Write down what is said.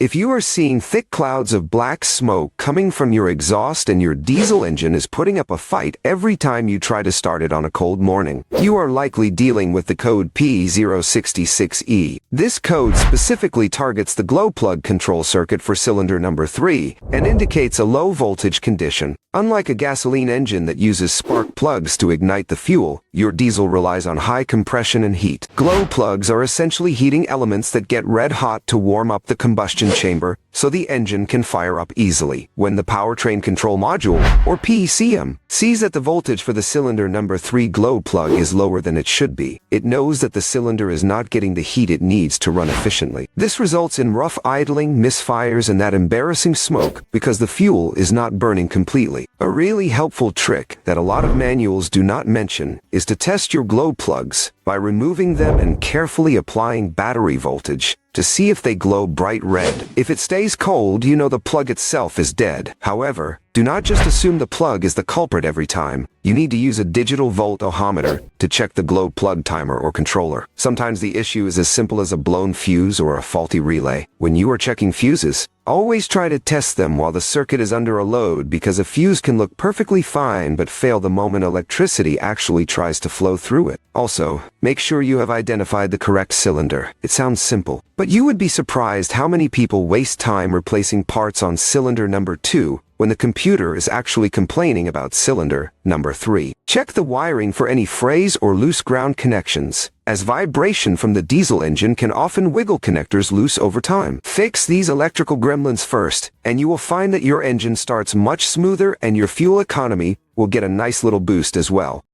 If you are seeing thick clouds of black smoke coming from your exhaust and your diesel engine is putting up a fight every time you try to start it on a cold morning, you are likely dealing with the code P066E. This code specifically targets the glow plug control circuit for cylinder number 3 and indicates a low voltage condition. Unlike a gasoline engine that uses spark plugs to ignite the fuel, your diesel relies on high compression and heat. Glow plugs are essentially heating elements that get red hot to warm up the combustion chamber so the engine can fire up easily. When the powertrain control module, or PCM, sees that the voltage for the cylinder number 3 glow plug is lower than it should be, it knows that the cylinder is not getting the heat it needs to run efficiently. This results in rough idling, misfires, and that embarrassing smoke because the fuel is not burning completely. A really helpful trick that a lot of manuals do not mention is to test your glow plugs by removing them and carefully applying battery voltage to see if they glow bright red. If it stays cold, you know the plug itself is dead. However, do not just assume the plug is the culprit every time. You need to use a digital volt-o-meter to check the glow plug timer or controller. Sometimes the issue is as simple as a blown fuse or a faulty relay. When you are checking fuses, always try to test them while the circuit is under a load because a fuse can look perfectly fine but fail the moment electricity actually tries to flow through it. Also, make sure you have identified the correct cylinder. It sounds simple, but you would be surprised how many people waste time replacing parts on cylinder number 2 when the computer is actually complaining about cylinder number 3. Check the wiring for any frays or loose ground connections, as vibration from the diesel engine can often wiggle connectors loose over time. Fix these electrical gremlins first, and you will find that your engine starts much smoother and your fuel economy will get a nice little boost as well.